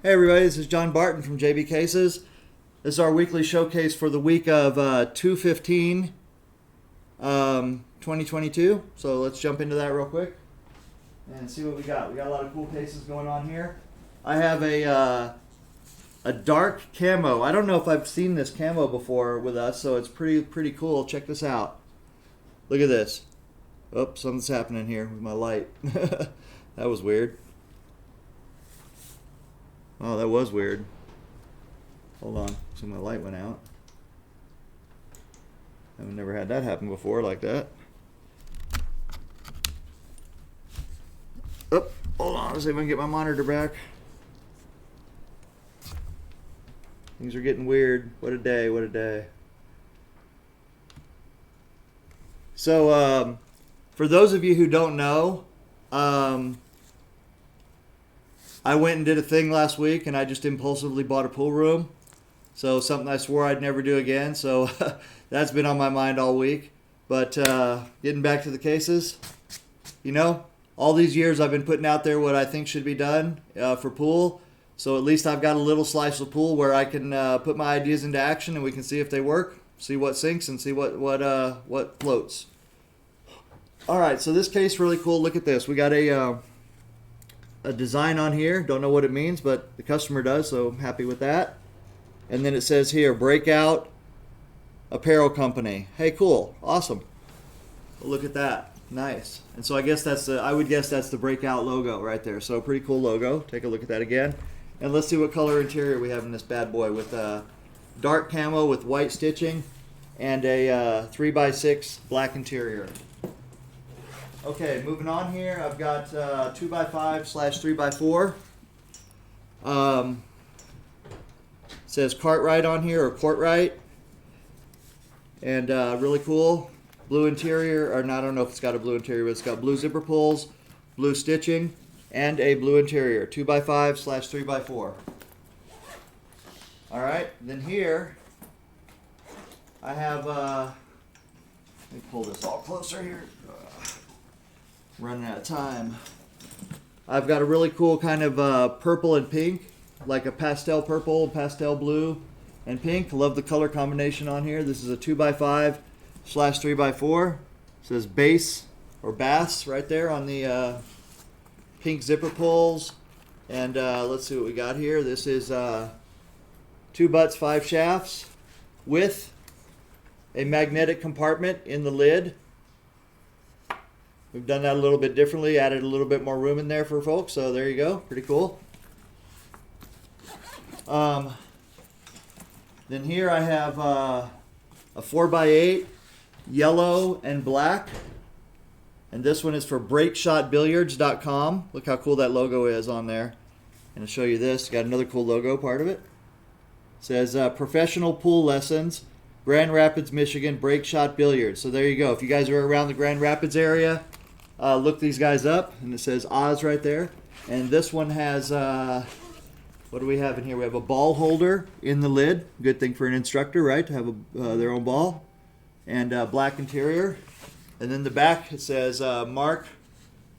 Hey everybody, this is John Barton from JB Cases. This is our weekly showcase for the week of 2/15, 2022. So let's jump into that real quick and see what we got. We got a lot of cool cases going on here. I have a dark camo. I don't know if I've seen this camo before with us, so it's pretty cool. Check this out. Look at this. Oh, something's happening here with my light. That was weird. Oh, that was weird. Hold on. So my light went out. I've never had that happen before like that. Oh, hold on. Let's see if I can get my monitor back. Things are getting weird. What a day. What a day. So, for those of you who don't know, I went and did a thing last week and I just impulsively bought a pool room. So something I swore I'd never do again. So that's been on my mind all week. But getting back to the cases, you know, all these years I've been putting out there what I think should be done for pool. So at least I've got a little slice of pool where I can put my ideas into action and we can see if they work, see what sinks and see what floats. All right, so this case really cool. Look at this. We got a design on here. Don't know what it means, but the customer does, so I'm happy with that. And then it says here, Breakout Apparel Company. Hey, cool. Awesome. Well, look at that. Nice. And so I guess I would guess that's the Breakout logo right there. So pretty cool logo. Take a look at that again. And let's see what color interior we have in this bad boy with dark camo with white stitching and a 3x6 black interior. Okay, moving on here, I've got 2x5/3x4. Says Cartwright on here, or Courtright. And really cool. Blue interior, or no, I don't know if it's got a blue interior, but it's got blue zipper pulls, blue stitching, and a blue interior. 2x5/3x4. Alright, then here, I have, let me pull this all closer here. Running out of time. I've got a really cool kind of purple and pink, like a pastel purple, pastel blue, and pink. Love the color combination on here. This is a 2x5/3x4. It says base or bass right there on the pink zipper pulls. And let's see what we got here. This is 2 butts, 5 shafts with a magnetic compartment in the lid. We've done that a little bit differently, added a little bit more room in there for folks, so there you go, pretty cool. Then here I have a 4x8, yellow and black, and this one is for breakshotbilliards.com. Look how cool that logo is on there. And I'll show you this, got another cool logo part of it. It says Professional Pool Lessons, Grand Rapids, Michigan, Breakshot Billiards. So there you go. If you guys are around the Grand Rapids area, look these guys up, and it says Oz right there. And this one has, what do we have in here? We have a ball holder in the lid. Good thing for an instructor, right, to have their own ball. And black interior. And then the back, it says Mark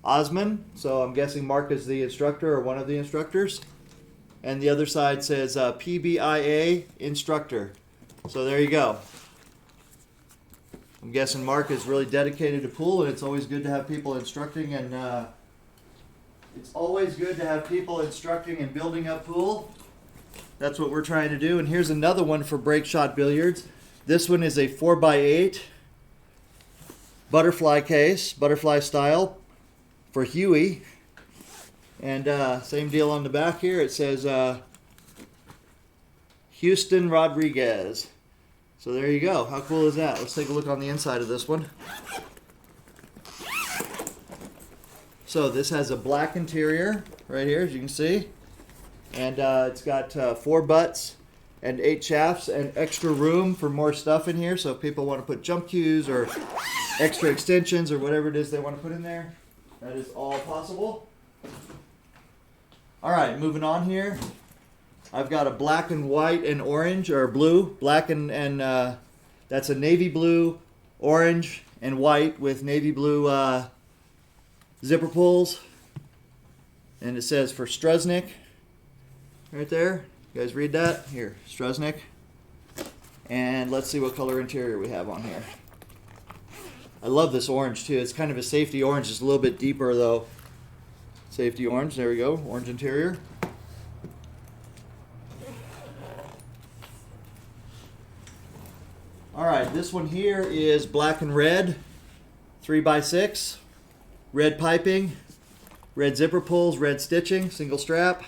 Osman. So I'm guessing Mark is the instructor or one of the instructors. And the other side says PBIA instructor. So there you go. I'm guessing Mark is really dedicated to pool, and it's always good to have people instructing and building up pool. That's what we're trying to do. And here's another one for Breakshot Billiards. This one is a 4x8 butterfly case, butterfly style for Huey. And same deal on the back here. It says Houston Rodriguez. So there you go. How cool is that? Let's take a look on the inside of this one. So this has a black interior right here, as you can see. And it's got 4 butts and 8 shafts and extra room for more stuff in here. So if people want to put jump cues or extra extensions or whatever it is they want to put in there, that is all possible. All right, moving on here. I've got a black and white and orange, or blue, black and that's a navy blue, orange, and white with navy blue zipper pulls. And it says for Struznik. right there. You guys read that? Here, Struznik. And let's see what color interior we have on here. I love this orange too. It's kind of a safety orange. It's a little bit deeper though. Safety orange. There we go. Orange interior. All right, this one here is black and red, 3x6, red piping, red zipper pulls, red stitching, single strap,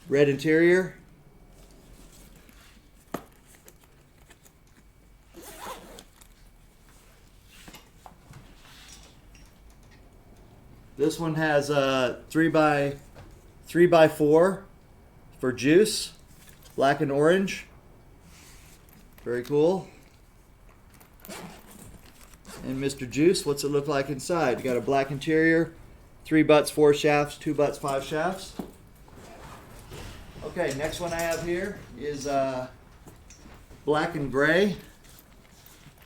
red interior, this one has a 3x4 for juice. Black and orange. Very cool. And Mr. Juice, what's it look like inside? You got a black interior, 3 butts, 4 shafts, 2 butts, 5 shafts. Okay, next one I have here is black and gray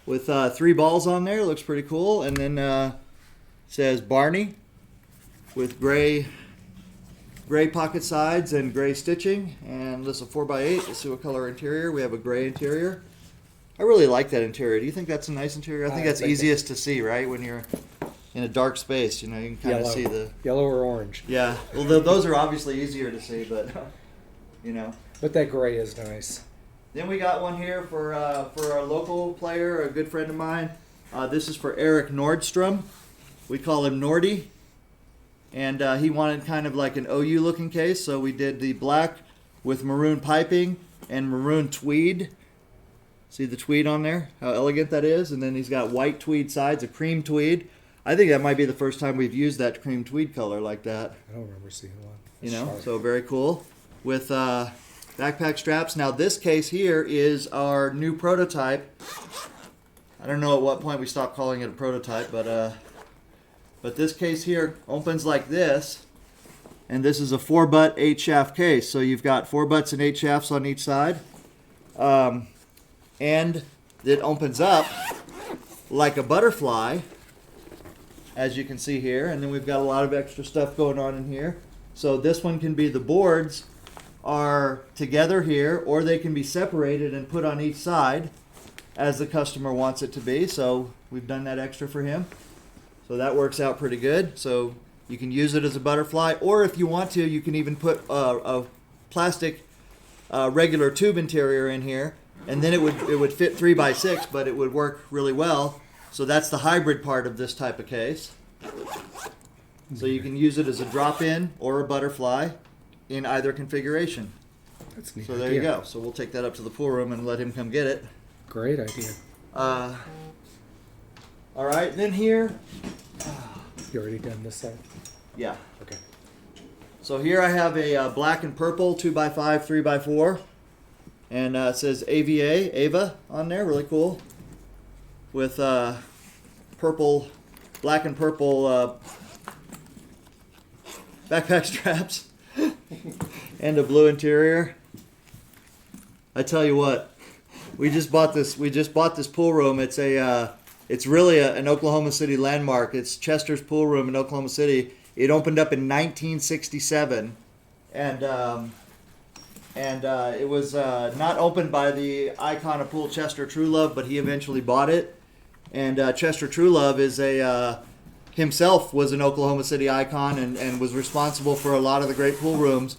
with 3 balls on there. Looks pretty cool. And then says Barney with gray pocket sides and gray stitching, and this is a 4x8. Let's see what color interior. We have a gray interior. I really like that interior. Do you think that's a nice interior? I think that's easiest to see, right? When you're in a dark space, you know, you can kind of see the yellow or orange. Yeah, well, those are obviously easier to see, but you know. But that gray is nice. Then we got one here for a local player, a good friend of mine. This is for Eric Nordstrom. We call him Nordy. And he wanted kind of like an OU looking case, so we did the black with maroon piping and maroon tweed. See the tweed on there? How elegant that is. And then he's got white tweed sides, a cream tweed. I think that might be the first time we've used that cream tweed color like that. I don't remember seeing one. You know, so very cool. With backpack straps. Now this case here is our new prototype. I don't know at what point we stopped calling it a prototype, but this case here opens like this, and this is a 4-butt, 8-shaft case. So you've got 4 butts and 8 shafts on each side. And it opens up like a butterfly, as you can see here. And then we've got a lot of extra stuff going on in here. So this one can be, the boards are together here, or they can be separated and put on each side as the customer wants it to be. So we've done that extra for him. So that works out pretty good. So you can use it as a butterfly, or if you want to, you can even put a plastic regular tube interior in here, and then it would fit 3x6, but it would work really well. So that's the hybrid part of this type of case. So you can use it as a drop-in or a butterfly in either configuration. That's neat. So there you go. So we'll take that up to the pool room and let him come get it. Great idea. All right, then here. You already done this side? Yeah. Okay. So here I have a black and purple 2x5, 3x4, and it says Ava on there, really cool, with purple, black and purple backpack straps and a blue interior. I tell you what, we just bought this pool room. It's really an Oklahoma City landmark. It's Chester's Pool Room in Oklahoma City. It opened up in 1967, and it was not opened by the icon of pool Chester Trujillo, but he eventually bought it. And Chester Trujillo is himself was an Oklahoma City icon and was responsible for a lot of the great pool rooms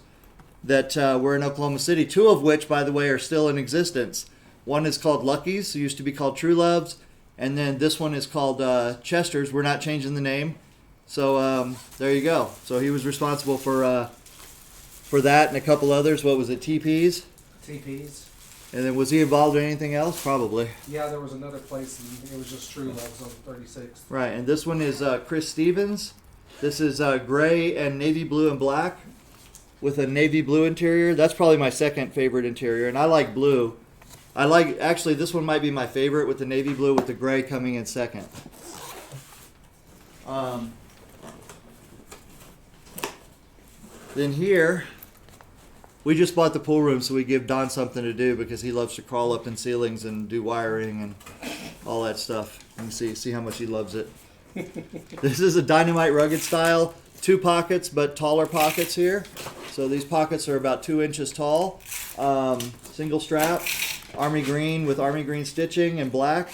that were in Oklahoma City. 2 of which, by the way, are still in existence. One is called Lucky's, it used to be called True Love's. And then this one is called Chester's. We're not changing the name. So there you go. So he was responsible for that and a couple others. What was it, TP's? TP's. And then was he involved in anything else? Probably. Yeah, there was another place, and it was just True Love's on 36th. Right, and this one is Chris Stevens. This is gray and navy blue and black with a navy blue interior. That's probably my second favorite interior, and I like blue. Actually, this one might be my favorite with the navy blue with the gray coming in second. Then here, we just bought the pool room so we give Don something to do because he loves to crawl up in ceilings and do wiring and all that stuff. You can see how much he loves it. This is a Dynamite Rugged style two pockets, but taller pockets here. So these pockets are about 2 inches tall. Single strap, army green with army green stitching and black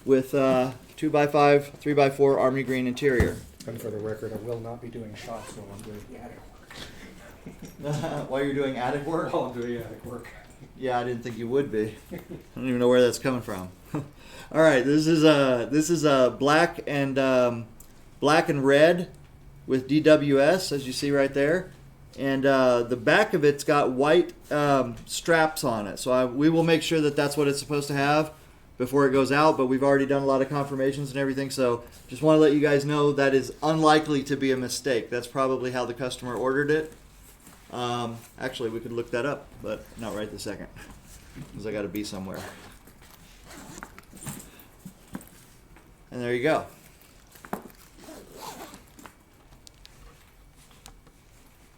with 2x5, 3x4 army green interior. And for the record, I will not be doing shots while I'm doing the attic work. While you're doing attic work? While I'm doing attic work. Yeah, I didn't think you would be. I don't even know where that's coming from. All right, this is black and red with DWS, as you see right there, and the back of it's got white straps on it. So we will make sure that that's what it's supposed to have before it goes out. But we've already done a lot of confirmations and everything, so just want to let you guys know that is unlikely to be a mistake. That's probably how the customer ordered it. Actually, we could look that up, but not right this second, because I got to be somewhere. And there you go.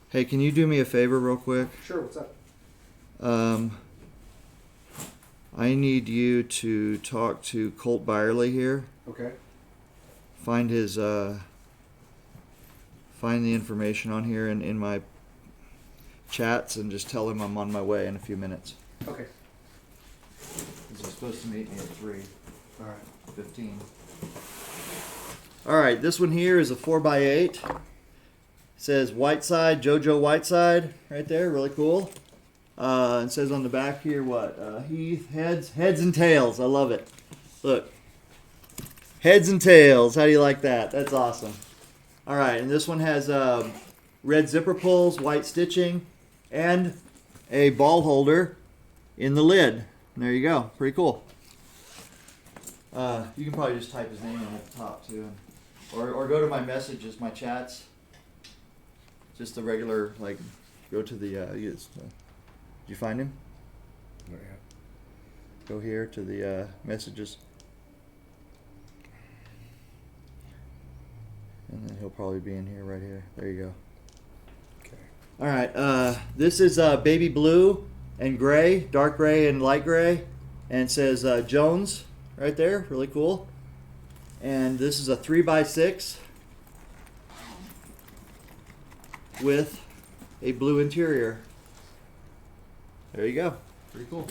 Hey, can you do me a favor real quick? Sure, what's up? I need you to talk to Colt Byerly here. Okay. Find his, find the information on here in my chats and just tell him I'm on my way in a few minutes. Okay. He's supposed to meet me at 3:15. Alright. All right, this one here is a 4x8. It says Whiteside, JoJo Whiteside, right there, really cool. It says on the back here what? Heath, heads and tails. I love it. Look, heads and tails. How do you like that? That's awesome. All right, and this one has red zipper pulls, white stitching, and a ball holder in the lid. And there you go. Pretty cool. You can probably just type his name in at the top too, or go to my messages, my chats. Just the regular, like, go to the. Did you find him? Not yet. Go here to the messages, and then he'll probably be in here, right here. There you go. Okay. All right. This is baby blue and gray, dark gray and light gray, and it says Jones right there. Really cool. And this is a 3x6 with a blue interior. There you go. Pretty cool.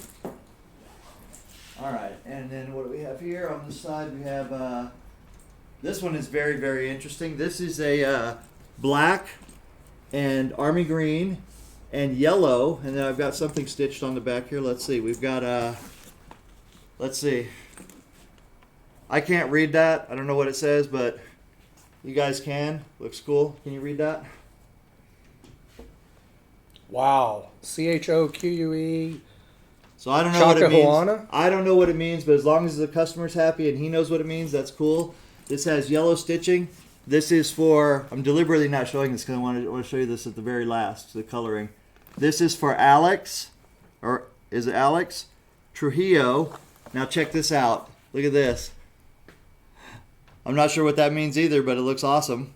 All right, and then what do we have here on this side? We have this one is very, very interesting. This is a black and army green and yellow, and then I've got something stitched on the back here. Let's see. We've got let's see. I can't read that. I don't know what it says, but you guys can. Looks cool. Can you read that? Wow. CHOQUE. So I don't know what it means. Chacahuana? I don't know what it means, but as long as the customer's happy and he knows what it means, that's cool. This has yellow stitching. This is for, I'm deliberately not showing this because I want to show you this at the very last, the coloring. This is for Alex, or is it Alex? Trujillo. Now check this out. Look at this. I'm not sure what that means either, but it looks awesome.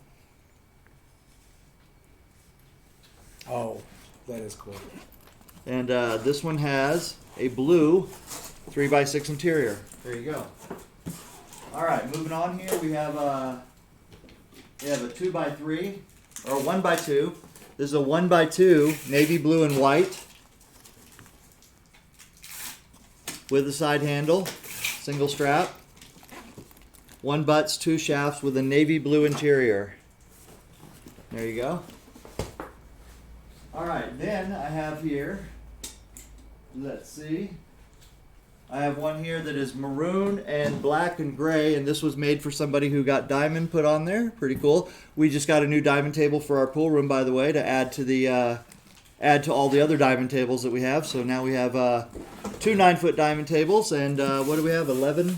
Oh, that is cool. And this one has a blue 3x6 interior. There you go. All right, moving on here, we have a 2x3 or a 1x2. This is a 1x2 navy blue and white with a side handle, single strap, 1 butts, 2 shafts with a navy blue interior. There you go. All right, then I have here, let's see, I have one here that is maroon and black and gray, and this was made for somebody who got diamond put on there. Pretty cool. We just got a new diamond table for our pool room, by the way, to add to the add to all the other diamond tables that we have. So now we have 2 9-foot diamond tables, and what do we have? 11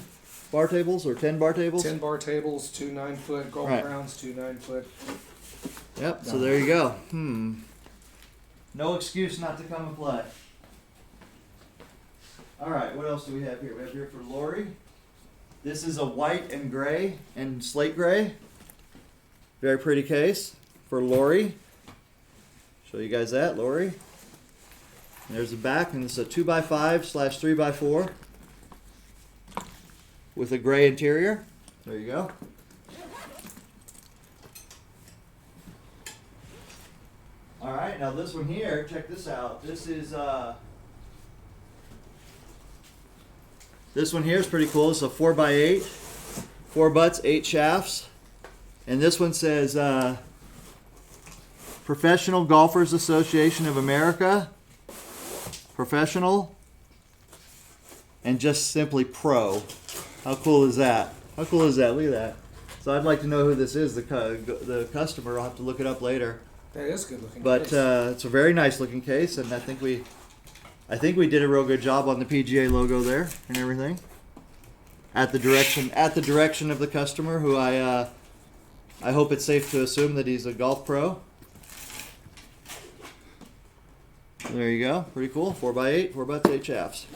bar tables or 10 bar tables? 10 bar tables, 2 9-foot golf Right. rounds, 2 9-foot. Yep. So there you go. No excuse not to come and play. All right, what else do we have here? We have here for Lori. This is a white and gray and slate gray. Very pretty case for Lori. Show you guys that, Lori. And there's the back, and it's a 2x5/3x4 with a gray interior. There you go. right, now this one here, check this out. This one here is pretty cool. It's a 4x8, 4 butts, 8 shafts. And this one says Professional Golfers Association of America, Professional, and just simply Pro. How cool is that? How cool is that? Look at that. So I'd like to know who this is, the customer. I'll have to look it up later. That is good looking. But case. it's a very nice looking case, and I think we did a real good job on the PGA logo there and everything. At the direction of the customer, who I hope it's safe to assume that he's a golf pro. There you go, pretty cool. 4x8, 4 butts, 8 shafts.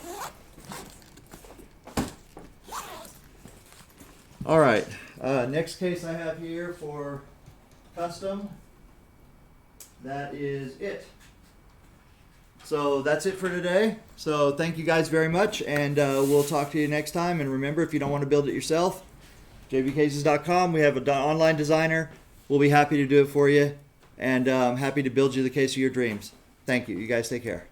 All right, next case I have here for custom. That is it. So that's it for today. So thank you guys very much, and we'll talk to you next time. And remember, if you don't want to build it yourself, jbcases.com. We have an online designer. We'll be happy to do it for you, and happy to build you the case of your dreams. Thank you. You guys take care.